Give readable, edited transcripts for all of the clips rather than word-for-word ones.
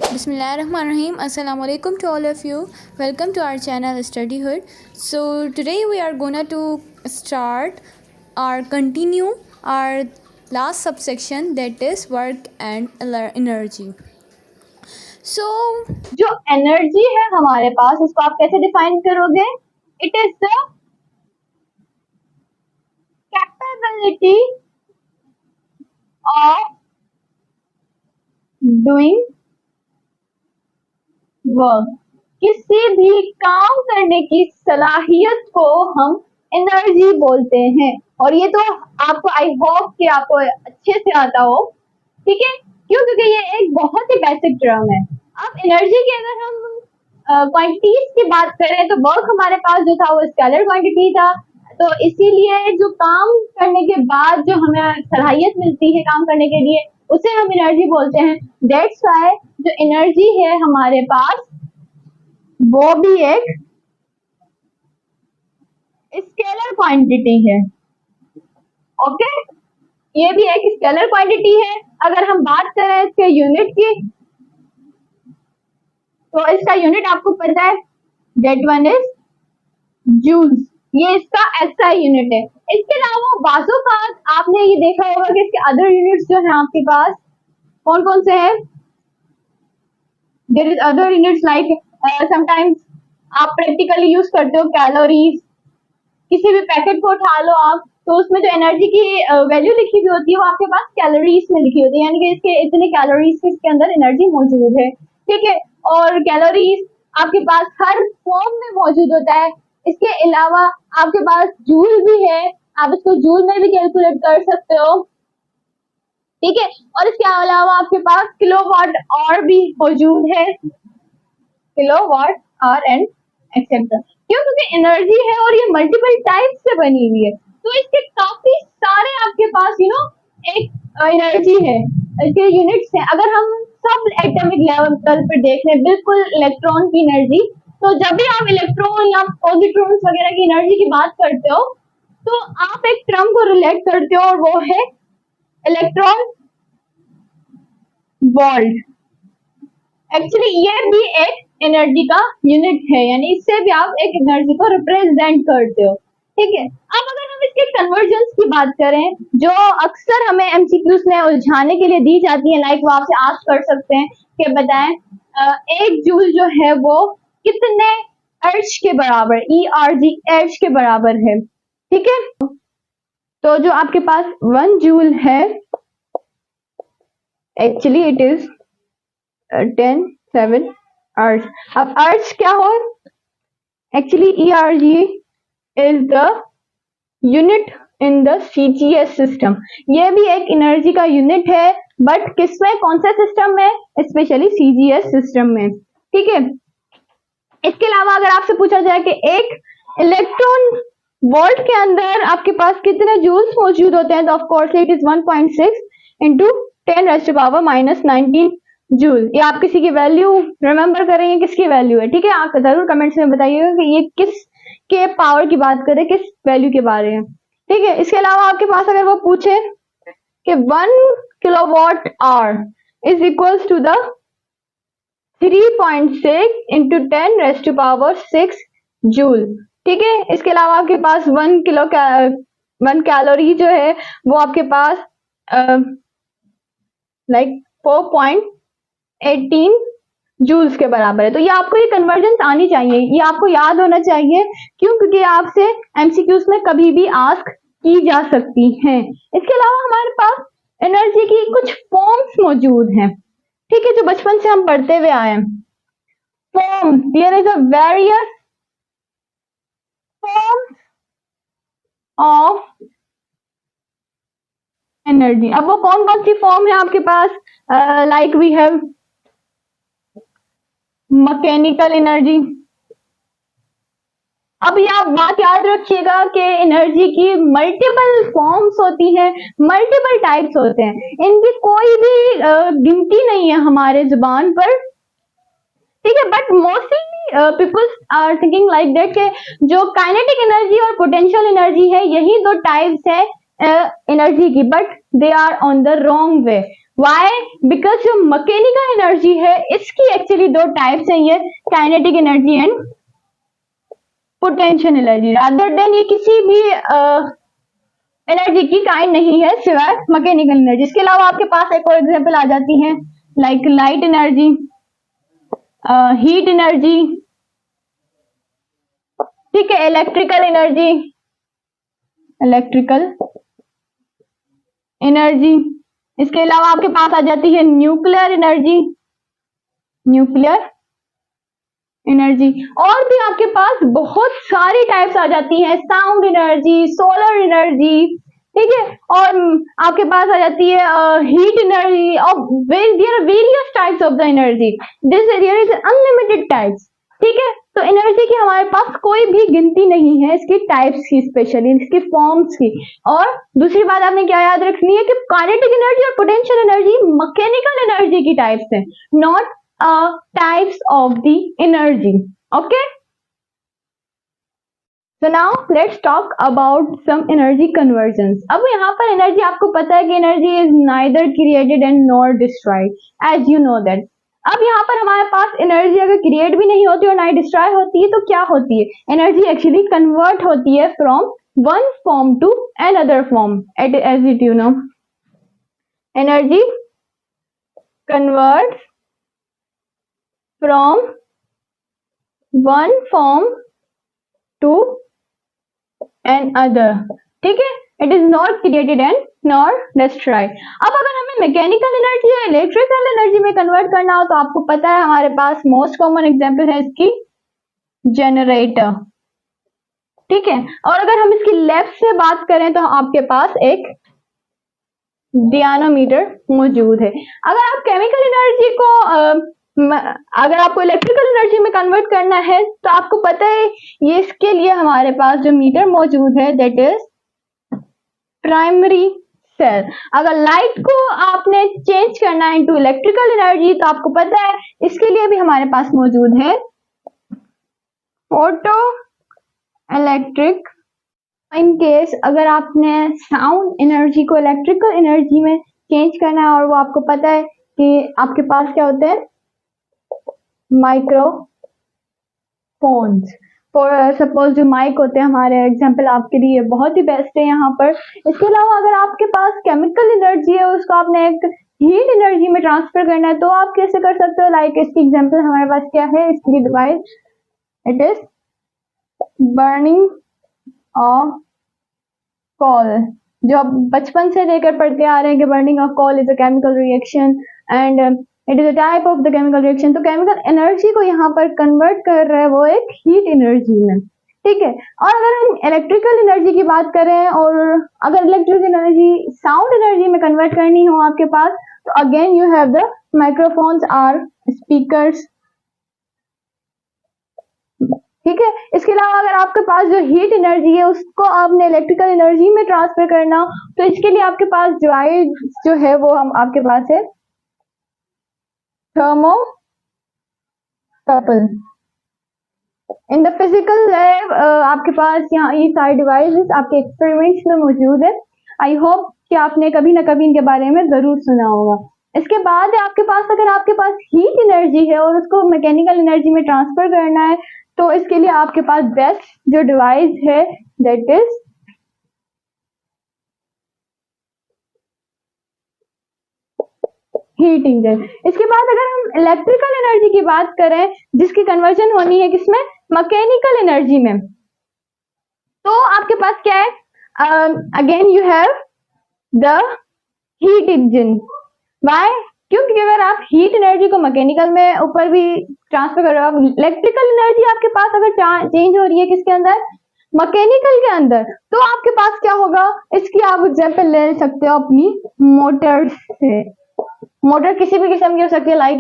Bismillahirrahmanirrahim. Assalamu alaikum to all of you. Welcome to our channel Study Hood. So today we are gonna to start or continue our last subsection, that is work and energy. So जो energy है हमारे पास उसको आप कैसे define करोगे? It is the capability of doing work. किसी भी काम करने की सलाहियत को हम एनर्जी बोलते हैं। और ये तो आपको आई होप कि आपको अच्छे से आता हो, ठीक है? क्यों? क्योंकि ये एक बहुत ही बेसिक टर्म है। अब एनर्जी की अगर हम क्वांटिटीज की बात करें तो वर्क हमारे पास जो था वो स्केलर क्वांटिटी था, तो इसीलिए जो काम करने के बाद जो हमें सलाहियत मिलती है काम करने के लिए उसे हम एनर्जी बोलते हैं। दैट्स व्हाई जो एनर्जी है हमारे पास वो भी एक स्केलर क्वांटिटी है। ओके, ये भी एक स्केलर क्वांटिटी है। अगर हम बात करें इसके यूनिट की तो इसका यूनिट आपको पता है, दैट वन इज जूल्स। ये इसका एसआई यूनिट है। इसके अलावा बाजू का आपने ये देखा होगा कि इसके अदर यूनिट्स जो हैं आपके पास कौन कौन से हैं? There is other units like sometimes आप प्रैक्टिकली यूज करते हो कैलोरीज। किसी भी पैकेट को उठा लो आप, तो उसमें जो एनर्जी की वैल्यू लिखी हुई होती है वो आपके पास कैलोरीज में लिखी होती है, यानी कि इसके इतने कैलोरीज के इसके अंदर एनर्जी मौजूद है, ठीक है? और कैलोरीज आपके पास हर फॉर्म में मौजूद होता है। इसके अलावा आपके पास जूल भी है, आप इसको जूल में भी कैलकुलेट कर सकते हो, ठीक है? और इसके अलावा आपके पास किलोवाट आवर भी मौजूद है, किलोवाट आवर एंड एक्सेट्रा। क्यों? क्योंकि एनर्जी है और ये मल्टीपल टाइप से बनी हुई है, तो इसके काफी सारे आपके पास एक एनर्जी है, इसके यूनिट्स हैं। अगर हम सब एटॉमिक लेवल पर देख लें बिल्कुल इलेक्ट्रॉन की एनर्जी, तो जब भी आप इलेक्ट्रॉन या पॉजिट्रॉन्स वगैरह की एनर्जी की बात करते हो तो आप एक टर्म को रिलेट करते हो और वो है इलेक्ट्रॉन वोल्ट। एक्चुअली ये भी एक एनर्जी का यूनिट है, यानी इससे भी आप एक एनर्जी को रिप्रेजेंट करते हो, ठीक है? अब अगर हम इसके कन्वर्जन्स की बात करें जो अक्सर हमें एमसीक्यूज में उलझाने के लिए दी जाती है, लाइक वो आपसे आस्क कर सकते हैं कि बताएं एक जूल जो है वो कितने अर्ज के बराबर, ERG अर्ज के बराबर है, ठीक है? तो जो आपके पास 1 जूल है, एक्चुअली इट इज 10 अर्ज। अब अर्ज क्या हो? Actually ERG is the unit in the CGS system. ये भी एक एनर्जी का यूनिट है, बट किसमें, कौन से सिस्टम में? स्पेशली CGS सिस्टम में, ठीक है? इसके अलावा अगर आपसे पूछा जाए कि एक इलेक्ट्रॉन वोल्ट के अंदर आपके पास कितने जूल्स मौजूद होते हैं, तो of course it is 1.6 into 10⁻⁻19 joule. ये आप किसी की वैल्यू रिमेंबर करेंगे, किसकी वैल्यू है, ठीक है? आप जरूर कमेंट्स में बताइएगा कि ये किस के पावर की बात करें, किस वैल्यू के बारे में, ठीक है? इसके अलावा आपके पास अगर वो पूछे कि 1 kilowatt hour is equals to the 3.6 into 10⁻⁶ joule, ठीक है? इसके अलावा आपके पास 1 कैलोरी जो है वो आपके पास लाइक 4.18 जूल्स के बराबर है। तो ये आपको ये कन्वर्जन्स आनी चाहिए, ये आपको याद होना चाहिए। क्यों? क्योंकि आपसे एमसीक्यूज में कभी भी आस्क की जा सकती हैं। इसके अलावा हमारे पास एनर्जी की कुछ फॉर्म्स मौजूद हैं, ठीक है, जो बचपन से हम पढ़ते हुए आए हैं। Forms, there is a various forms of energy. अब वो कौन कौन सी फॉर्म है आपके पास? Like we have mechanical energy. अब ये आप बात याद रखिएगा कि एनर्जी की मल्टीपल फॉर्म्स होती हैं, मल्टीपल टाइप्स होते हैं, इनकी कोई भी गिनती नहीं है हमारे जुबान पर, ठीक है? But mostly peoples are thinking like that के जो काइनेटिक एनर्जी और पोटेंशियल एनर्जी है यही दो टाइप्स है एनर्जी की, but they are on the wrong way. Why? Because जो मैकेनिकल एनर्जी है इसकी एक्चुअली दो टाइप्स हैं, ये kinetic energy and potential energy. Rather than ये किसी भी एनर्जी की काइंड नहीं है सिवाय मैकेनिकल एनर्जी। इसके अलावा आपके पास एक और एग्जांपल आ जाती है like light energy, heat energy, ठीक है, इलेक्ट्रिकल एनर्जी, इलेक्ट्रिकल एनर्जी। इसके अलावा आपके पास आ जाती है न्यूक्लियर एनर्जी, न्यूक्लियर एनर्जी। और भी आपके पास बहुत सारी टाइप्स आ जाती हैं, साउंड एनर्जी, सोलर एनर्जी, ठीक है, और आपके पास आ जाती है हीट एनर्जी, और there are various types of the energy, there is unlimited types, ठीक है। तो एनर्जी की हमारे पास कोई भी गिनती नहीं है, इसकी टाइप्स की, स्पेशली इसकी फॉर्म्स की। और दूसरी बात आपने क्या याद रखनी है कि काइनेटिक एनर्जी और पोटेंशियल एनर्जी मैकेनिकल एनर्जी की टाइप्स हैं, not types of the energy. Okay, so now let's talk about some energy conversions. अब यहाँ पर एनर्जी, आपको पता है कि energy is neither created and nor destroyed, as you know that. अब यहाँ पर हमारे पास एनर्जी अगर क्रिएट भी नहीं होती और ना ही डिस्ट्रॉय होती है तो क्या होती है? एनर्जी एक्चुअली कन्वर्ट होती है from one form to another form, as it you know, एनर्जी converts from one form to another, ठीक है, it is not created and nor destroyed. अब अगर हमें मैकेनिकल एनर्जी या इलेक्ट्रिकल एनर्जी में कन्वर्ट करना हो तो आपको पता है हमारे पास मोस्ट कॉमन एग्जांपल है इसकी जनरेटर, ठीक है। और अगर हम इसकी लेफ्ट से बात करें तो आपके पास एक डायनामोमीटर मौजूद है। अगर आप केमिकल एनर्जी को अगर आपको इलेक्ट्रिकल एनर्जी में कन्वर्ट करना है तो आपको पता है ये, इसके लिए हमारे पास जो मीटर मौजूद है दैट इज प्राइमरी सेल। अगर लाइट को आपने चेंज करना है इनटू इलेक्ट्रिकल एनर्जी तो आपको पता है इसके लिए भी हमारे पास मौजूद है फोटो इलेक्ट्रिक। इन केस अगर आपने साउंड एनर्जी को इलेक्ट्रिकल एनर्जी में चेंज करना है और वो आपको पता है कि आपके पास क्या होते हैं, माइक्रोफोन्स। फॉर सपोज जो माइक होते हैं हमारे, एग्जांपल आपके लिए बहुत ही बेस्ट है यहाँ पर। इसके अलावा अगर आपके पास केमिकल एनर्जी है उसको आपने एक हीट एनर्जी में ट्रांसफर करना है तो आप कैसे कर सकते हो? लाइक इसकी एग्जांपल हमारे पास क्या है, इसकी device, it is burning of call, जो आप बचपन से लेकर पढ़ते आ रहे हैं कि burning of call is a chemical reaction and it is a type of the chemical reaction. तो केमिकल एनर्जी को यहाँ पर कन्वर्ट कर रहा है वो एक हीट एनर्जी में, ठीक है। और अगर हम इलेक्ट्रिकल एनर्जी की बात करें और अगर इलेक्ट्रिकल एनर्जी साउंड एनर्जी में कन्वर्ट करनी हो आपके पास तो again you have the microphones or speakers, ठीक है। इसके अलावा अगर आपके पास जो हीट एनर्जी है उसको आपने इलेक्ट्रिकल एनर्जी में ट्रांसफर करना तो इसके लिए आपके पास डिवाइस जो है वो हम आपके पास है thermocouple. In the physical lab आपके पास यहाँ ये सारे डिवाइसेस आपके एक्सपेरिमेंट्स में मौजूद है। आई होप कि आपने कभी ना कभी इनके बारे में जरूर सुना होगा। इसके बाद आपके पास अगर आपके पास हीट एनर्जी है और उसको मैकेनिकल एनर्जी में ट्रांसफर करना है तो इसके लिए आपके पास बेस्ट जो डिवाइस है दैट इज हीट इंजन। इसके बाद अगर हम इलेक्ट्रिकल एनर्जी की बात करें जिसकी कन्वर्जन होनी है किसमें, मैकेनिकल एनर्जी में, तो आपके पास क्या है, again you have the heat engine. Why? क्योंकि अगर आप हीट एनर्जी को मैकेनिकल में ऊपर भी ट्रांसफर कर रहे हो, इलेक्ट्रिकल एनर्जी आपके पास अगर चेंज हो रही है किसके अंदर, मैकेनिकल के अंदर, तो आपके पास क्या होगा, इसकी आप एग्जांपल ले सकते हो अपनी मोटर से। मोटर किसी भी किस्म की हो सकती है, लाइक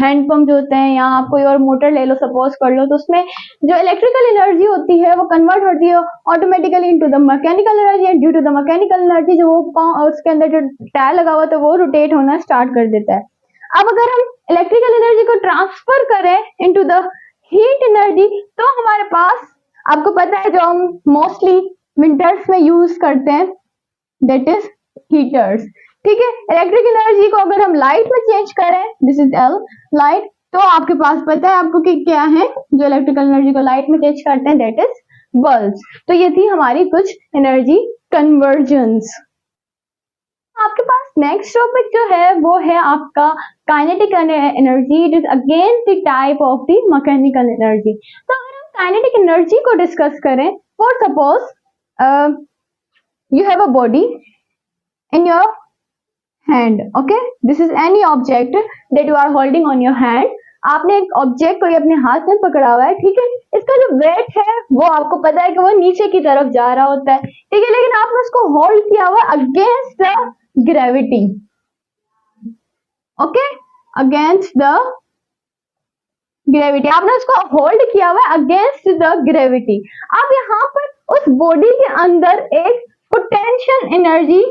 हैंड पंप जो होते हैं, या आप कोई और मोटर ले लो सपोज कर लो, तो उसमें जो इलेक्ट्रिकल एनर्जी होती है वो कन्वर्ट होती है automatically into the mechanical energy and due to the mechanical energy जो वो उसके अंदर जो टायर लगा हुआ था वो रोटेट होना स्टार्ट कर देता है। अब अगर हम इलेक्ट्रिकल एनर्जी को ट्रांसफर करें इनटू द हीट एनर्जी तो हमारे पास आपको पता है जो हम मोस्टली विंटर्स में यूज करते हैं दैट इज हीटर्स। ठीक है, इलेक्ट्रिक एनर्जी को अगर हम लाइट में चेंज करें, दिस इज एल लाइट, तो आपके पास पता है आपको कि क्या है जो इलेक्ट्रिकल एनर्जी को लाइट में चेंज करते हैं, दैट इज बल्ब्स। तो ये थी हमारी कुछ एनर्जी कन्वर्जन्स। आपके पास नेक्स्ट टॉपिक जो है वो है आपका kinetic energy, it is again the type of the mechanical energy. तो अगर हम काइनेटिक एनर्जी को डिस्कस करें, for suppose you have a body in your hand, okay, this is any object that you are holding on your hand। आपने एक object को अपने हाथ में पकड़ा हुआ है, ठीक है, इसका जो वेट है वो आपको पता है कि वो नीचे की तरफ जा रहा होता है, ठीक है, लेकिन आपने उसको होल्ड किया हुआ against the gravity, okay, against the gravity, आपने उसको होल्ड किया हुआ अगेंस्ट द ग्रेविटी। अब यहाँ पर उस बॉडी के अंदर एक पोटेंशियल एनर्जी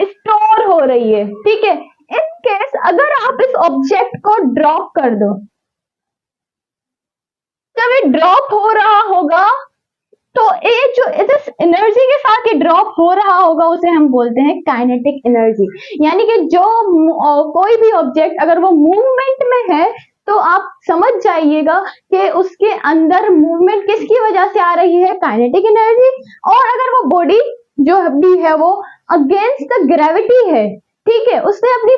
स्टोर हो रही है, ठीक है। इन केस अगर आप इस ऑब्जेक्ट को ड्रॉप कर दो, जब ये ड्रॉप हो रहा होगा तो ये जो इस एनर्जी के साथ ये ड्रॉप हो रहा होगा उसे हम बोलते हैं काइनेटिक एनर्जी। यानी कि जो कोई भी ऑब्जेक्ट अगर वो मूवमेंट में है तो आप समझ जाइएगा कि उसके अंदर मूवमेंट किसकी वजह से आ रही है, काइनेटिक एनर्जी। और अगर वो बॉडी जो भी है वो अगेंस्ट द ग्रेविटी है, ठीक है, उसने अपनी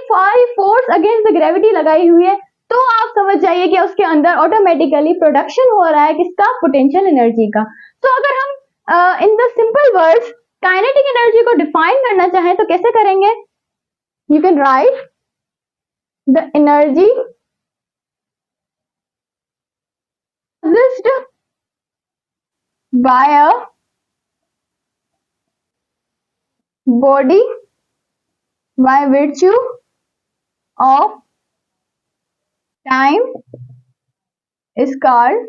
फोर्स अगेंस्ट द ग्रेविटी लगाई हुई है, तो आप समझ जाइए कि उसके अंदर ऑटोमेटिकली प्रोडक्शन हो रहा है किसका, पोटेंशियल एनर्जी का। तो अगर हम in the simple words kinetic energy को डिफाइन करना चाहें तो कैसे करेंगे, you can write the energy by a body by virtue of time is called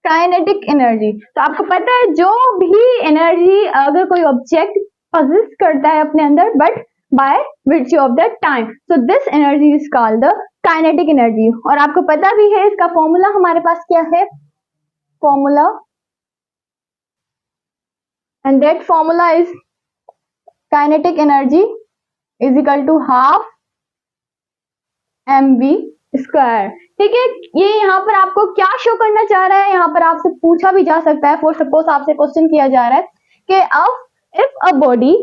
kinetic energy. तो आपको पता है जो भी एनर्जी अगर कोई ऑब्जेक्ट पॉजेस करता है अपने अंदर but by virtue of the time, so this energy is called the kinetic energy. और आपको पता भी है इसका फॉर्मूला हमारे पास क्या है, formula, and that formula is kinetic energy is equal to half mv square, ठीक है। ये यहाँ पर आपको क्या शो करना चाह रहा है, यहाँ पर आपसे पूछा भी जा सकता है, फॉर सपोज आपसे क्वेश्चन किया जा रहा है कि अब इफ अ बॉडी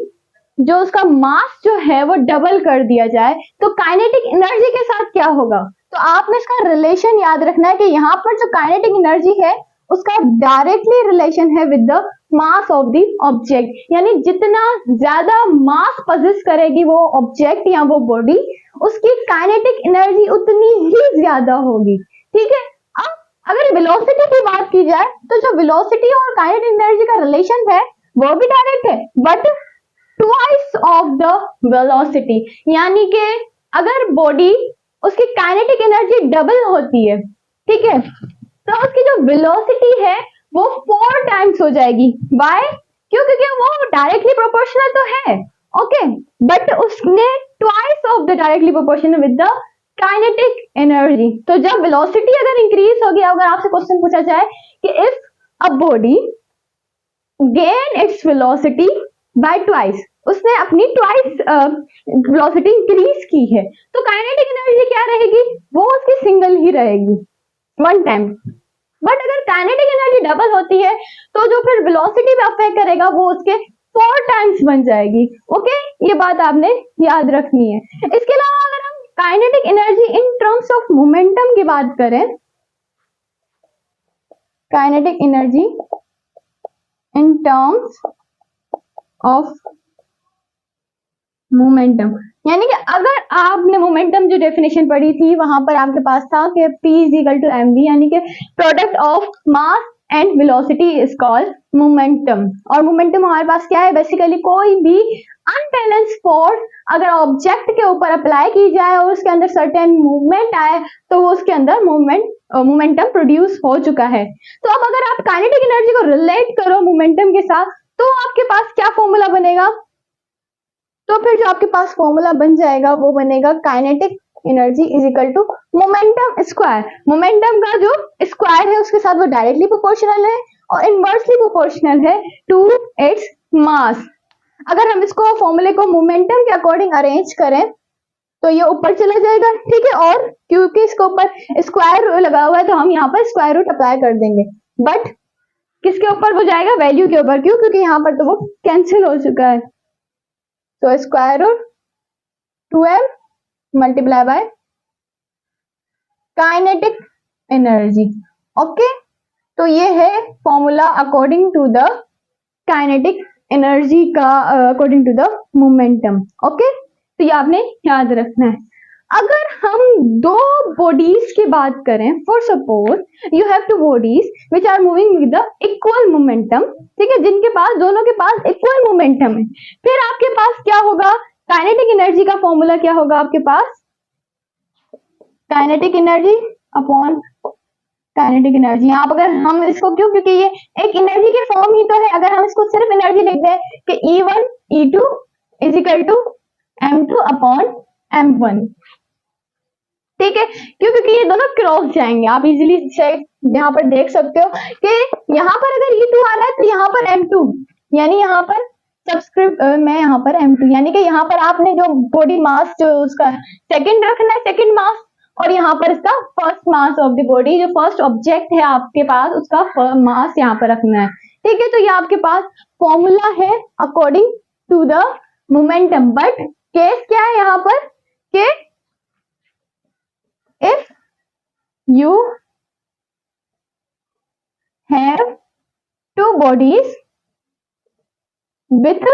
जो उसका मास जो है वो डबल कर दिया जाए तो काइनेटिक एनर्जी के साथ क्या होगा। तो आपने इसका रिलेशन याद रखना है कि यहाँ पर जो काइनेटिक एनर्जी है उसका डायरेक्टली रिलेशन है with the mass of the object, यानी जितना ज्यादा मास पॉजेस करेगी वो ऑब्जेक्ट या वो बॉडी, उसकी काइनेटिक एनर्जी उतनी ही ज्यादा होगी, ठीक है। अब अगर वेलोसिटी की बात की जाए तो जो वेलोसिटी और काइनेटिक एनर्जी का रिलेशन है वो भी डायरेक्ट है, but twice of the velocity, यानी कि अगर बॉडी उसकी काइनेटिक एनर्जी डबल होती है, ठीक है, तो उसकी जो वेलोसिटी है वो 4 टाइम्स हो जाएगी। बाय क्यों, क्योंकि वो डायरेक्टली प्रोपोर्शनल तो है, ओके, बट उसने twice of the directly proportional with the kinetic energy. तो जब वेलोसिटी अगर इंक्रीज हो गया, अगर आपसे क्वेश्चन पूछा जाए कि if a body gain its velocity bye twice, उसने अपनी ट्वाइस वेलोसिटी इंक्रीज की है, तो काइनेटिक एनर्जी क्या रहेगी, वो उसकी सिंगल ही रहेगी, 1 टाइम। बट अगर काइनेटिक एनर्जी डबल होती है तो जो फिर वेलोसिटी पे अफेक्ट करेगा वो उसके 4 टाइम्स बन जाएगी, ओके, ये बात आपने याद रखनी है। इसके अलावा अगर हम kinetic energy in terms of momentum की बात करें, kinetic energy in terms of momentum, यानी कि अगर आपने मोमेंटम जो डेफिनेशन पढ़ी थी वहां पर आपके पास था कि P is equal to mv, यानी कि product of mass and velocity is called momentum. और मोमेंटम हमारे पास क्या है, बेसिकली कोई भी अनबैलेंस फोर्स अगर ऑब्जेक्ट के ऊपर अप्लाई की जाए और उसके अंदर सर्टेन मूवमेंट आए तो वो उसके अंदर मोमेंटम प्रोड्यूस हो चुका है। तो अब अगर आप काइनेटिक एनर्जी को रिलेट करो मोमेंटम के साथ तो आपके पास क्या फॉर्मूला बनेगा, तो फिर जो आपके पास फॉर्मूला बन जाएगा वो बनेगा kinetic energy is equal to momentum square. Momentum का जो स्क्वायर है उसके साथ वो डायरेक्टली प्रोपोर्शनल है और इनवर्सली प्रोपोर्शनल है टू इट्स मास। अगर हम इसको फॉर्मूले को मोमेंटम के अकॉर्डिंग अरेंज करें तो ये ऊपर चला जाएगा, ठीक है। और क्योंकि इसके ऊपर स्क्वायर लगा हुआ है तो हम यहाँ पर स्क्वायर रूट अप्लाई कर देंगे, बट किसके ऊपर वो जाएगा, वैल्यू के ऊपर। क्यों? क्योंकि यहाँ पर तो वो कैंसिल हो चुका है। तो square root 2m multiply by kinetic energy. Okay, तो ये है formula according to the kinetic energy का, according to the momentum. Okay, तो ये आपने याद रखना है। अगर हम दो बॉडीज की बात करें, for suppose you have two bodies which are moving with the equal momentum, ठीक है, जिनके पास, दोनों के पास इक्वल मोमेंटम है, फिर आपके पास क्या होगा, काइनेटिक एनर्जी का फॉर्मूला क्या होगा आपके पास, kinetic energy upon kinetic energy. यहाँ पर अगर हम इसको, क्यों, क्योंकि ये एक एनर्जी की फॉर्म ही तो है, अगर हम इसको सिर्फ एनर्जी लिख दें कि E1 E2 is equal to M2 upon M1, ठीक है, क्यों, क्योंकि ये दोनों क्रॉस जाएंगे। आप इजीली यहाँ पर देख सकते हो कि यहाँ पर अगर E2 आ रहा है तो यहाँ पर M2, यानी यहाँ पर सब्सक्रिप्ट में यहाँ पर M2, यानी कि यहाँ पर आपने जो बॉडी मास जो उसका सेकंड रखना है, सेकंड मास, और यहाँ पर इसका first mass of the body, जो फर्स्ट ऑब्जेक्ट है आपके पास, उसका मास यहाँ पर रखना है, ठीक है। तो ये आपके पास फॉर्मूला है according to the momentum. But case क्या है यहाँ पर कि if you have two bodies with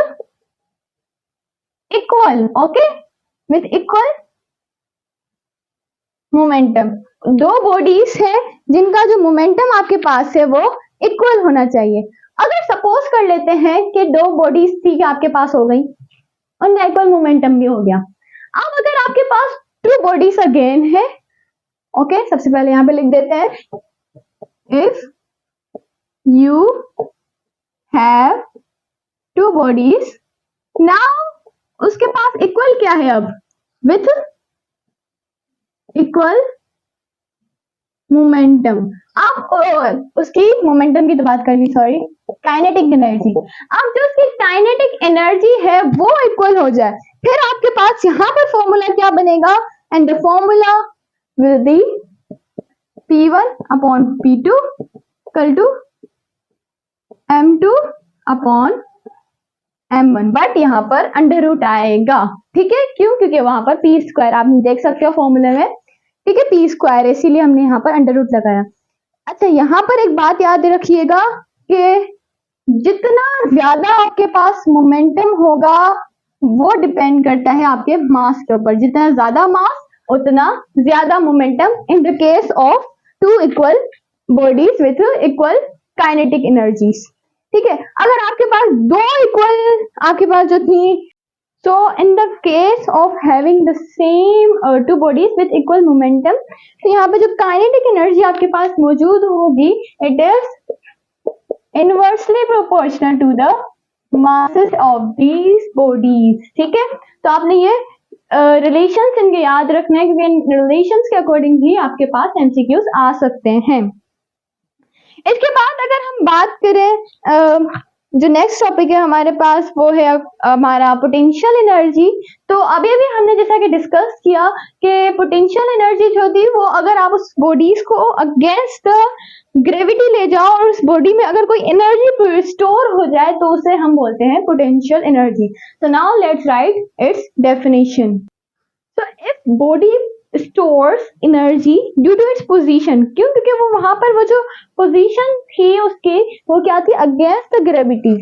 equal, okay, with equal momentum, दो बॉडीज है जिनका जो मोमेंटम आपके पास है वो इक्वल होना चाहिए। अगर सपोज कर लेते हैं कि दो बॉडीज थी आपके पास हो गई, उनका इक्वल मोमेंटम भी हो गया। अब अगर आपके पास टू बॉडीज अगेन है, ओके, सबसे पहले यहां पे लिख देते हैं if you have two bodies, now उसके पास इक्वल क्या है, अब विथ इक्वल मोमेंटम। आप उसकी मोमेंटम की तो बात कर ली, सॉरी, काइनेटिक एनर्जी। अब जो उसकी काइनेटिक एनर्जी है वो इक्वल हो जाए, फिर आपके पास यहाँ पर फॉर्मूला क्या बनेगा, and the formula will be P1 upon P2 equal to M2 upon M1, but यहाँ पर अंडर रूट आएगा, ठीक है। क्यों? क्योंकि वहां पर पी स्क्वायर आप देख सकते हो फॉर्मूले में, ठीक है, पी स्क्वायर है, इसीलिए हमने यहाँ पर अंडर रूट लगाया। अच्छा, यहाँ पर एक बात याद रखिएगा कि जितना ज्यादा आपके पास मोमेंटम होगा वो डिपेंड करता है आपके मास के ऊपर, जितना ज्यादा मास उतना ज्यादा momentum in the case of two equal bodies with equal kinetic energies, ठीक है। अगर आपके पास दो इक्वल आपके पास जो थी, so in the case of having the same two bodies with equal momentum, तो यहाँ पे जो काइनेटिक एनर्जी आपके पास मौजूद होगी, it is inversely proportional to the masses of these bodies, ठीक है। तो आपने ये रिलेशंस इनके याद रखना है, क्योंकि इन रिलेशंस के अकॉर्डिंग ही आपके पास एमसीक्यूज आ सकते हैं। इसके बाद अगर हम बात करें, जो नेक्स्ट टॉपिक है हमारे पास वो है हमारा पोटेंशियल एनर्जी। तो अभी अभी हमने जैसा कि डिस्कस किया कि पोटेंशियल एनर्जी जो थी वो, अगर आप उस बॉडीज को अगेंस्ट ग्रेविटी ले जाओ और उस बॉडी में अगर कोई एनर्जी स्टोर हो जाए तो उसे हम बोलते हैं पोटेंशियल एनर्जी। तो now let's write its definition. So if body stores energy due to its position, क्यों? क्योंकि वो वहां पर वो जो पोजीशन थी उसकी वो क्या थी, अगेंस्ट द ग्रेविटी।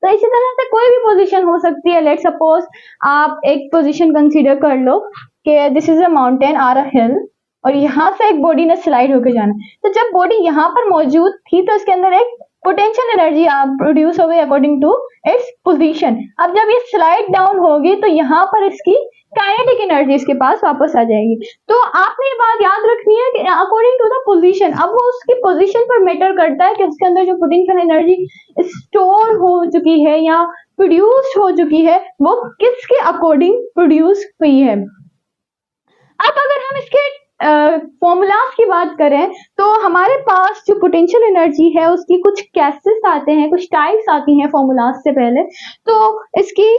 तो इसी तरह से कोई भी पोजीशन हो सकती है। लेट सपोज आप एक पोजीशन कंसीडर कर लो कि दिस इज अ माउंटेन और अ हिल, और यहाँ से एक बॉडी ने स्लाइड होकर जाना। तो जब बॉडी यहाँ पर मौजूद थी तो इसके अंदर एक पोटेंशियल एनर्जी प्रोड्यूस हो गई अकॉर्डिंग टू इट्स पोजीशन। अब जब ये स्लाइड डाउन होगी तो यहाँ पर इसकी काइनेटिक एनर्जी इसके पास वापस आ जाएगी। तो आपने ये बात याद रखनी है कि अकॉर्डिंग टू द पोजीशन, अब वो उसकी पोजीशन पर मैटर करता है कि उसके अंदर जो पोटेंशियल एनर्जी स्टोर हो चुकी है या प्रोड्यूस हो चुकी है वो किसके अकॉर्डिंग प्रोड्यूस हुई है। अब अगर हम इसके फॉर्मूलाज की बात करें तो हमारे पास जो पोटेंशियल एनर्जी है उसकी कुछ कैसेस आते हैं, कुछ टाइप्स आती हैं फॉर्मूलाज से पहले। तो इसकी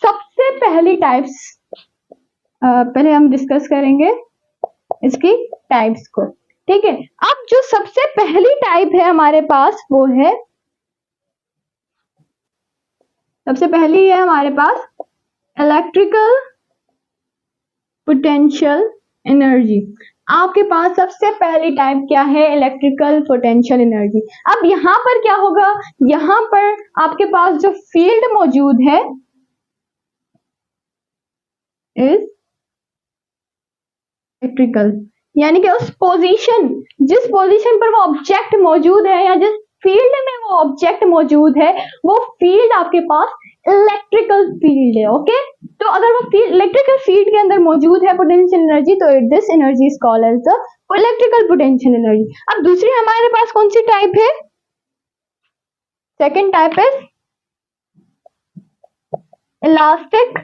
सबसे पहली टाइप्स पहले हम डिस्कस करेंगे इसकी टाइप्स को, ठीक है। अब जो सबसे पहली टाइप है हमारे पास वो है, सबसे पहली है हमारे पास इलेक्ट्रिकल पोटेंशियल एनर्जी। आपके पास सबसे पहली टाइप क्या है? Electrical potential energy. अब यहां पर क्या होगा, यहां पर आपके पास जो फील्ड मौजूद है इज इलेक्ट्रिकल, यानी कि उस पोजीशन, जिस पोजीशन पर वो ऑब्जेक्ट मौजूद है या जिस फील्ड में वो ऑब्जेक्ट मौजूद है वो फील्ड आपके पास इलेक्ट्रिकल फील्ड है। ओके, तो अगर वो फील्ड इलेक्ट्रिकल फील्ड के अंदर मौजूद है पोटेंशियल एनर्जी, तो this energy is called as the electrical potential energy. अब दूसरी हमारे पास कौन सी टाइप है? Second type is elastic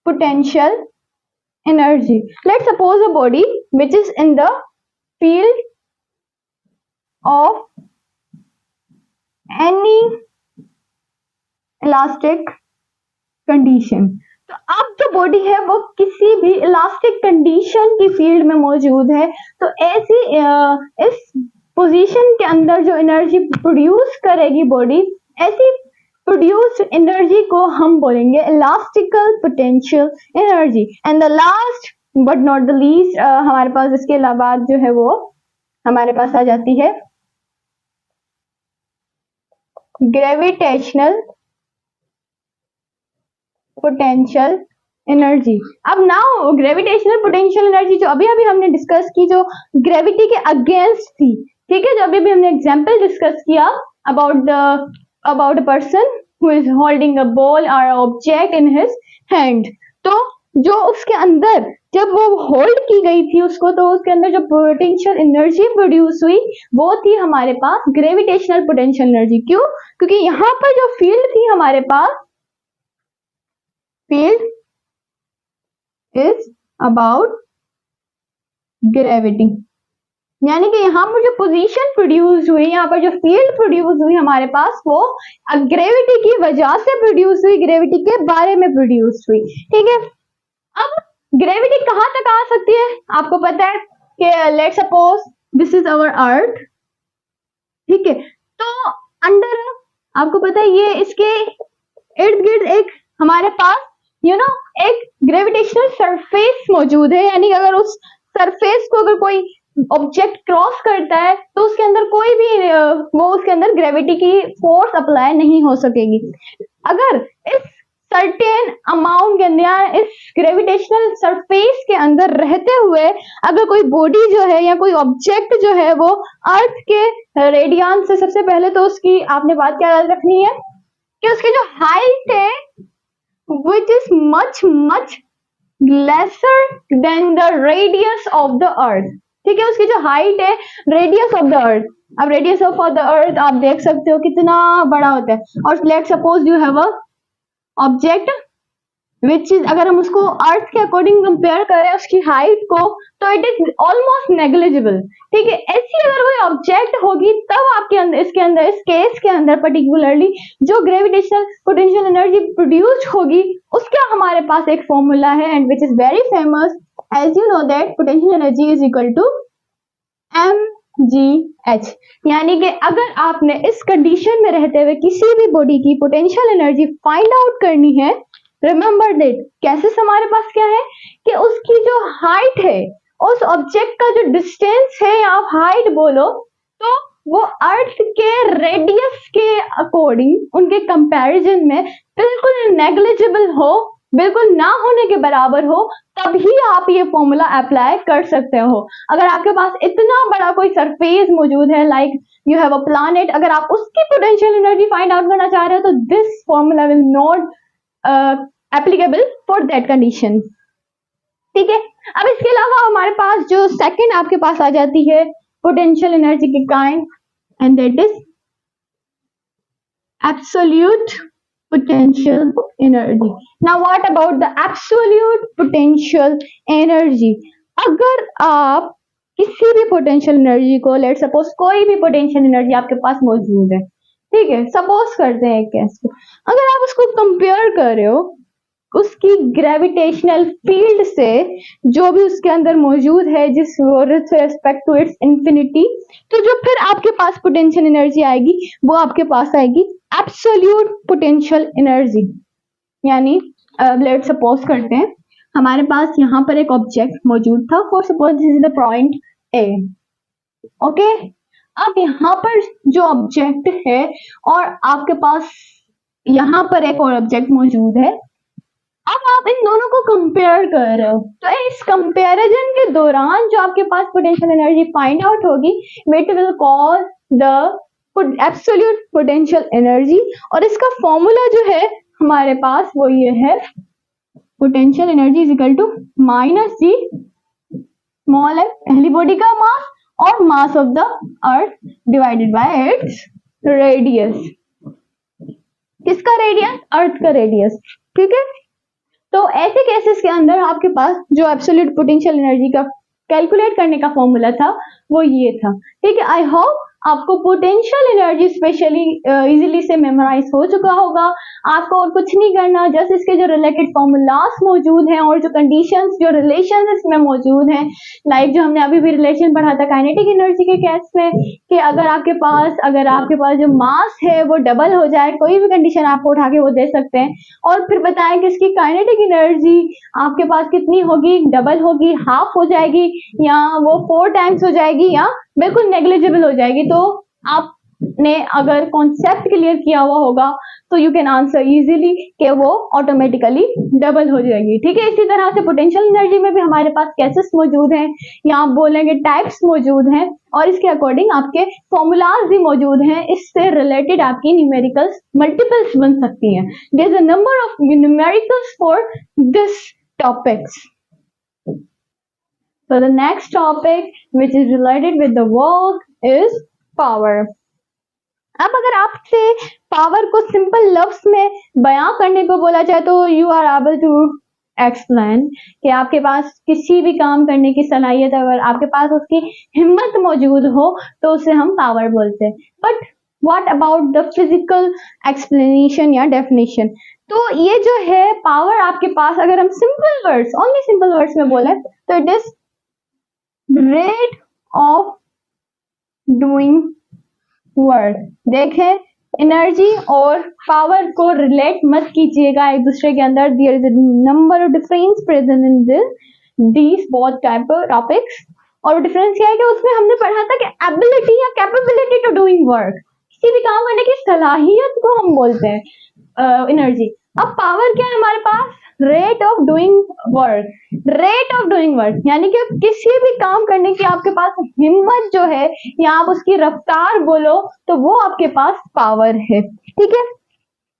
potential energy. Let's suppose a body which is in the field of any elastic condition. तो अब जो बॉडी है वो किसी भी इलास्टिक कंडीशन की फील्ड में मौजूद है, तो ऐसी इस पोजीशन के अंदर जो एनर्जी प्रोड्यूस करेगी बॉडी, ऐसी प्रोड्यूस्ड एनर्जी को हम बोलेंगे elastical potential energy. And the last but not the least हमारे पास इसके अलावा जो है वो हमारे पास आ जाती है ग्रेविटेशनल पोटेंशियल एनर्जी। अब नाउ ग्रेविटेशनल पोटेंशियल एनर्जी जो अभी अभी हमने डिस्कस की, जो ग्रेविटी के अगेंस्ट थी, ठीक है, जो अभी अभी हमने एग्जांपल डिस्कस किया about a person who is holding a ball or object in his hand, तो जो उसके अंदर जब वो होल्ड की गई थी उसको, तो उसके अंदर जो पोटेंशियल एनर्जी प्रोड्यूस हुई वो थी हमारे पास ग्रेविटेशनल पोटेंशियल एनर्जी। क्यों? क्योंकि यहाँ पर जो फील्ड थी हमारे पास, फील्ड इज अबाउट ग्रेविटी, यानी कि यहाँ पर जो पोजीशन प्रोड्यूस हुई, यहाँ पर जो फील्ड प्रोड्यूस हुई हमारे पास, वो ग्रेविटी की वजह से प्रोड्यूस हुई, ग्रेविटी के बारे में प्रोड्यूस हुई, ठीक है। अब ग्रेविटी कहाँ तक आ सकती है? आपको पता है कि let's suppose this is our earth, ठीक है, तो अंडर आपको पता है ये इसके इर्द गिर्द एक हमारे पास एक ग्रेविटेशनल सरफेस मौजूद है, यानी अगर उस सरफेस को अगर कोई ऑब्जेक्ट क्रॉस करता है तो उसके अंदर कोई भी वो उसके अंदर ग्रेविटी की फोर्स अप्लाई नहीं हो सकेगी। अगर इस सर्टेन अमाउंट के अंदर, इस ग्रेविटेशनल सरफेस के अंदर रहते हुए अगर कोई बॉडी जो है या कोई ऑब्जेक्ट जो है वो अर्थ के रेडियंस से, सबसे पहले तो उसकी आपने बात क्या याद रखनी है कि उसकी जो हाइट है which is much lesser than the radius of the earth, ठीक है, उसकी जो हाइट है रेडियस ऑफ द अर्थ। अब रेडियस ऑफ द अर्थ आप देख सकते हो कितना बड़ा होता है, और let suppose you have a object which is, अगर हम उसको अर्थ के अकॉर्डिंग कंपेयर करें उसकी हाइट को, तो इट इज ऑलमोस्ट नेग्लिजिबल, ठीक है। ऐसी अगर कोई ऑब्जेक्ट होगी तब आपके अंदर, इसके अंदर, इस केस के अंदर पर्टिकुलरली जो ग्रेविटेशनल पोटेंशियल एनर्जी प्रोड्यूस होगी उसका हमारे पास एक फॉर्मूला है, and which is very famous, as you know that potential energy is equal to mgh। यानी कि अगर आपने इस कंडीशन में रहते हुए किसी भी बॉडी की पोटेंशियल एनर्जी फाइंड आउट करनी है, रिमेंबर दैट कैसे हमारे पास क्या है कि उसकी जो हाइट है, उस ऑब्जेक्ट का जो डिस्टेंस है, आप हाइट बोलो, तो वो अर्थ के रेडियस के अकॉर्डिंग उनके कंपैरिजन में बिल्कुल नेग्लिजिबल हो, बिल्कुल ना होने के बराबर हो, तभी आप ये फॉर्मूला अप्लाई कर सकते हो। अगर आपके पास इतना बड़ा कोई सरफेस मौजूद है, like you have a planet, अगर आप उसकी पोटेंशियल एनर्जी फाइंड आउट करना चाह रहे हो, तो this formula will not applicable for that condition, ठीक है। अब इसके अलावा हमारे पास जो सेकंड आपके पास आ जाती है पोटेंशियल एनर्जी की kind, and that is absolute potential energy. Now what about the absolute potential energy? अगर आप किसी भी पोटेंशियल एनर्जी को, लेट सपोज कोई भी पोटेंशियल एनर्जी आपके पास मौजूद है, ठीक है, सपोज करते हैं एक केस को, अगर आप उसको कंपेयर कर रहे हो उसकी ग्रेविटेशनल फील्ड से, जो भी उसके अंदर मौजूद है जिस with respect to its infinity, तो जो फिर आपके पास पोटेंशियल एनर्जी आएगी वो आपके पास आएगी एब्सोल्यूट पोटेंशियल एनर्जी। यानी लेट सपोज करते हैं हमारे पास यहाँ पर एक ऑब्जेक्ट मौजूद था, for suppose this is the point A, okay. अब यहाँ पर जो ऑब्जेक्ट है और आपके पास यहाँ पर एक और ऑब्जेक्ट मौजूद है, अब आप इन दोनों को कंपेयर कर रहे हो, तो इस कंपैरिजन के दौरान जो आपके पास पोटेंशियल एनर्जी फाइंड आउट होगी, it will call the absolute potential energy. और इसका फॉर्मूला जो है हमारे पास वो ये है, potential energy is equal to minus G small F, पहली बॉडी का मास और mass of the earth divided by its radius. किसका रेडियस? अर्थ का रेडियस, ठीक है। तो ऐसे केसेस के अंदर आपके पास जो एब्सोल्यूट पोटेंशियल एनर्जी का कैलकुलेट करने का फॉर्मूला था वो ये था, ठीक है। आई होप आपको पोटेंशियल एनर्जी स्पेशली इजीली से मेमोराइज हो चुका होगा। आपको और कुछ नहीं करना, जस्ट इसके जो रिलेटेड फॉर्मूलास मौजूद हैं और जो कंडीशंस, जो रिलेशंस इसमें मौजूद हैं, लाइक जो हमने अभी भी रिलेशन पढ़ा था काइनेटिक एनर्जी के केस में, कि अगर आपके पास जो मास है वो डबल हो जाए, कोई भी कंडीशन आपको उठा के वो दे सकते हैं, और फिर बताएं कि इसकी काइनेटिक एनर्जी आपके पास कितनी होगी, डबल होगी, हाफ हो जाएगी, या वो 4 टाइम्स हो जाएगी, या बिल्कुल नेग्लिजिबल हो जाएगी। तो आपने अगर कॉन्सेप्ट क्लियर किया हुआ होगा तो यू कैन आंसर इजीली कि वो ऑटोमेटिकली डबल हो जाएगी, ठीक है। इसी तरह से पोटेंशियल एनर्जी में भी हमारे पास केसेस मौजूद हैं, या आप बोलेंगे टाइप्स मौजूद हैं, और इसके अकॉर्डिंग आपके फॉर्मूलाज भी मौजूद हैं। इससे रिलेटेड आपकी न्यूमेरिकल्स मल्टीपल्स बन सकती हैं। There is a number of numericals for this topics. So the next topic which is related with the work is power. अब अगर आपसे पावर को सिंपल लफ्ज में बयां करने को बोला जाए तो you are able to explain कि आपके पास किसी भी काम करने की सलाहियत, अगर आपके पास उसकी हिम्मत मौजूद हो तो उसे हम पावर बोलते हैं। But what about the physical explanation या डेफिनेशन? तो ये जो है पावर आपके पास, अगर हम simple words, only simple words में बोले तो it is rate of doing work. देखें, एनर्जी और पावर को रिलेट मत कीजिएगा एक दूसरे के अंदर। There is a number of difference present in this both type of topics. और डिफरेंस क्या है कि उसमें हमने पढ़ा था कि एबिलिटी या कैपेबिलिटी टू डूइंग वर्क, किसी भी काम करने की सलाहियत को हम बोलते हैं एनर्जी। अब पावर क्या है हमारे पास? Rate of doing work. Rate of doing work यानी कि किसी भी काम करने की आपके पास हिम्मत जो है, या आप उसकी रफ्तार बोलो, तो वो आपके पास पावर है, ठीक है।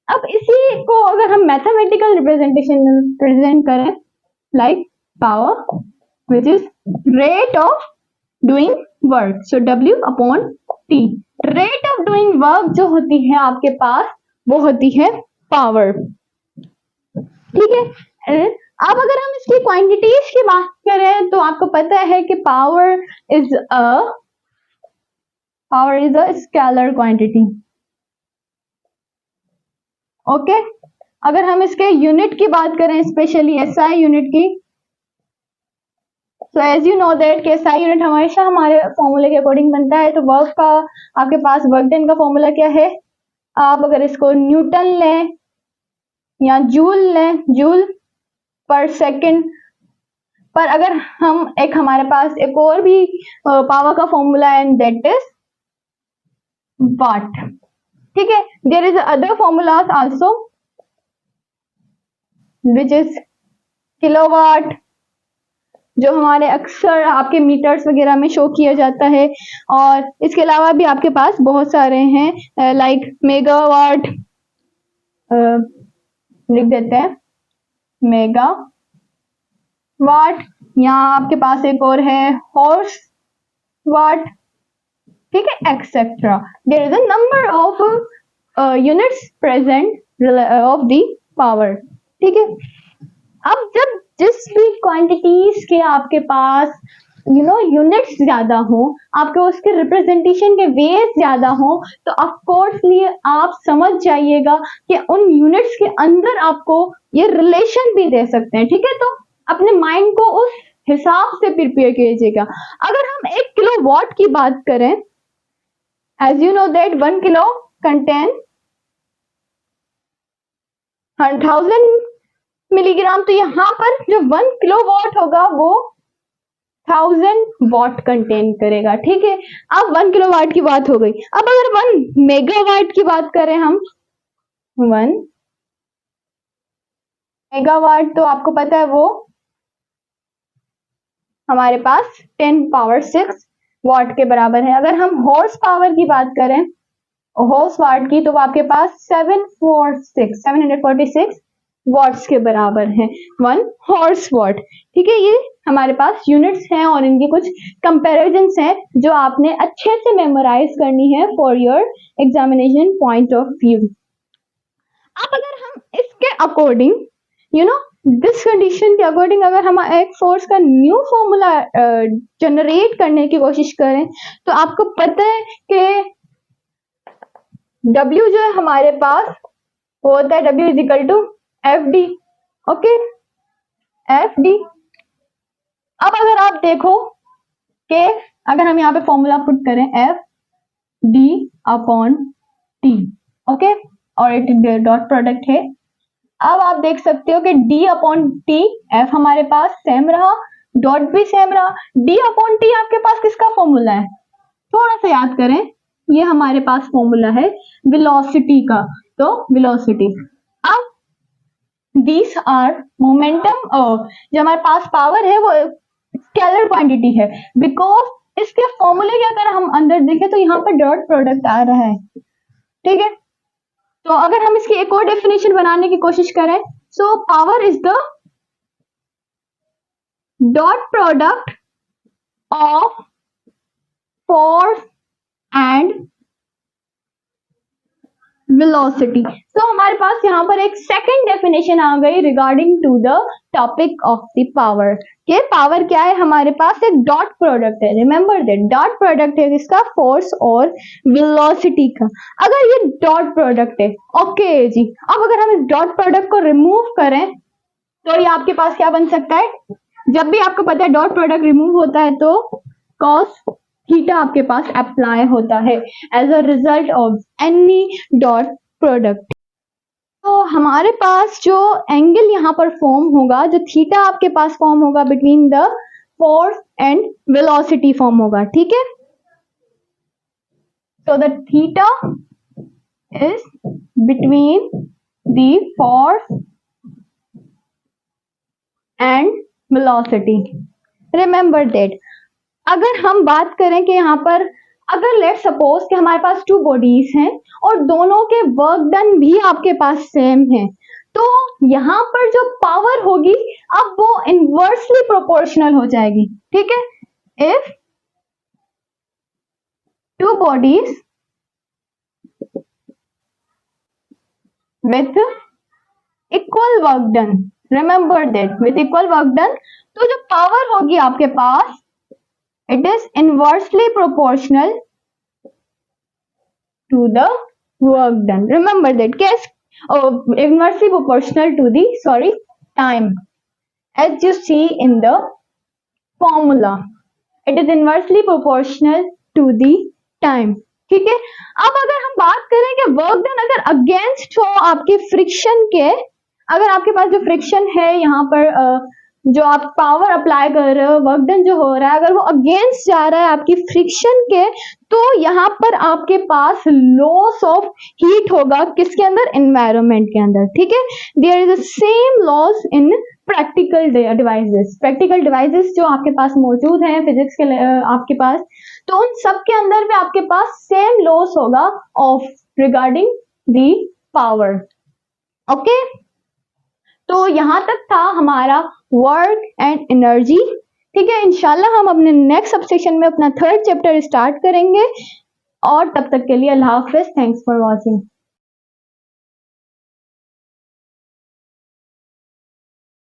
अब इसी को अगर हम मैथमेटिकल रिप्रेजेंटेशन में प्रेजेंट करें, like power which is rate of doing work, so W/T। Rate of doing work जो होती है आपके पास वो होती है पावर, ठीक है। अब अगर हम इसकी क्वांटिटीज की बात करें तो आपको पता है कि power is a scalar quantity, okay. अगर हम इसके यूनिट की बात करें, स्पेशली SI यूनिट की, so as you know that कि SI यूनिट हमेशा हमारे फॉर्मूले के अकॉर्डिंग बनता है। तो वर्क का आपके पास वर्क डन का फॉर्मूला क्या है? आप अगर इसको न्यूटन लें या जूल लें, जूल पर सेकंड, पर अगर हम हमारे पास एक और भी पावर का फॉर्मूला है, दैट इज वाट, ठीक है। There is other formulas also which is kilowatt, जो हमारे अक्सर आपके मीटर्स वगैरह में शो किया जाता है। और इसके अलावा भी आपके पास बहुत सारे हैं, लाइक मेगावाट, लिख देते हैं मेगा वाट। यहाँ आपके पास एक और है हॉर्स वाट, ठीक है, etcetera. There is a number of units present of the power, ठीक है। अब जब जिस भी क्वांटिटीज के आपके पास यूनिट्स ज्यादा हो, आपके उसके रिप्रेजेंटेशन के वेज ज्यादा हो, तो ऑफ कोर्सली आप समझ जाइएगा कि उन यूनिट्स के अंदर आपको ये रिलेशन भी दे सकते हैं। ठीक है, तो अपने माइंड को उस हिसाब से प्रिपेयर कीजिएगा। अगर हम 1 किलोवाट की बात करें, as you know that 1 kilo contain 1000 milligram, तो यहाँ पर जो 1 किलोवाट होगा वो 1000 वॉट कंटेन करेगा। ठीक है, अब 1 किलोवाट की बात हो गई। अब अगर 1 मेगावाट की बात करें हम, 1 मेगावाट तो आपको पता है वो हमारे पास 10 पावर 6 वॉट के बराबर है। अगर हम हॉर्स पावर की बात करें, हॉर्स वाट की, तो वो आपके पास 746 वॉट्स के बराबर है 1 हॉर्स वॉट। ठीक है, ये हमारे पास यूनिट्स हैं और इनकी कुछ कंपैरिजंस हैं जो आपने अच्छे से मेमोराइज करनी है for your examination point of view. अब अगर हम इसके अकॉर्डिंग दिस कंडीशन के अकॉर्डिंग अगर हम एक फोर्स का न्यू फॉर्मूला जनरेट करने की कोशिश करें, तो आपको पता है कि W जो है हमारे पास वो होता है W is equal to FD। Okay, FD। अब अगर आप देखो कि अगर हम यहाँ पे फॉर्मूला पुट करें FD अपॉन T, ओके, और इट डॉट प्रोडक्ट है। अब आप देख सकते हो कि D अपॉन T, F हमारे पास सेम रहा, डॉट भी सेम रहा। D अपॉन T आपके पास किसका फॉर्मूला है, थोड़ा सा याद करें, ये हमारे पास फॉर्मूला है वेलोसिटी का। तो वेलोसिटी, अब दीज आर मोमेंटम, जो हमारे पास पावर है वो स्केलर क्वांटिटी है, बिकॉज इसके फॉर्मूले के अगर हम अंदर देखें तो यहाँ पर डॉट प्रोडक्ट आ रहा है। ठीक है, तो अगर हम इसकी एक और डेफिनेशन बनाने की कोशिश करें, so power is the dot product of force and velocity. तो हमारे पास यहाँ पर एक सेकंड डेफिनेशन आ गई regarding to the topic of the power. के पावर क्या है, हमारे पास एक डॉट प्रोडक्ट है। रिमेंबर दैट डॉट प्रोडक्ट है किसका, फोर्स और वेलोसिटी का। अगर ये डॉट प्रोडक्ट है, ओके जी, अब अगर हम इस डॉट प्रोडक्ट को रिमूव करें तो ये आपके पास क्या बन सकता है, जब भी आपको पता है डॉट प्रोडक्ट रिमूव होता है तो कॉस थीटा आपके पास अप्लाई होता है as a result of any dot product. तो हमारे पास जो एंगल यहाँ पर फॉर्म होगा, जो थीटा आपके पास फॉर्म होगा between the force and velocity form होगा। ठीक है, so the theta is between the force and velocity. Remember that. अगर हम बात करें कि यहाँ पर अगर लेट सपोज कि हमारे पास 2 बॉडीज हैं और दोनों के वर्क डन भी आपके पास सेम है, तो यहाँ पर जो पावर होगी अब वो इनवर्सली प्रोपोर्शनल हो जाएगी। ठीक है, if 2 bodies with equal work done, remember that with equal work done, तो जो पावर होगी आपके पास it is inversely proportional to the work done. Remember that case, inversely proportional to the time, as you see in the formula, it is inversely proportional to the time. ठीक है, अब अगर हम बात करें कि वर्क डन अगर against हो आपके फ्रिक्शन के, अगर आपके पास जो फ्रिक्शन है यहाँ पर जो आप पावर अप्लाई कर रहे हो, वर्क डन जो हो रहा है, अगर वो अगेंस्ट जा रहा है आपकी फ्रिक्शन के, तो यहाँ पर आपके पास लॉस ऑफ हीट होगा किसके अंदर, एनवायरनमेंट के अंदर। ठीक है, there is a same loss in practical devices. Practical devices जो आपके पास मौजूद हैं फिजिक्स के आपके पास, तो उन सब के अंदर भी आपके पास सेम लॉस होगा of regarding the power. Okay, तो यहां तक था हमारा वर्क एंड एनर्जी। ठीक है, इंशाल्लाह हम अपने नेक्स्ट सबसेक्शन में अपना 3rd चैप्टर स्टार्ट करेंगे, और तब तक के लिए अल्लाह हाफिज। Thanks for watching.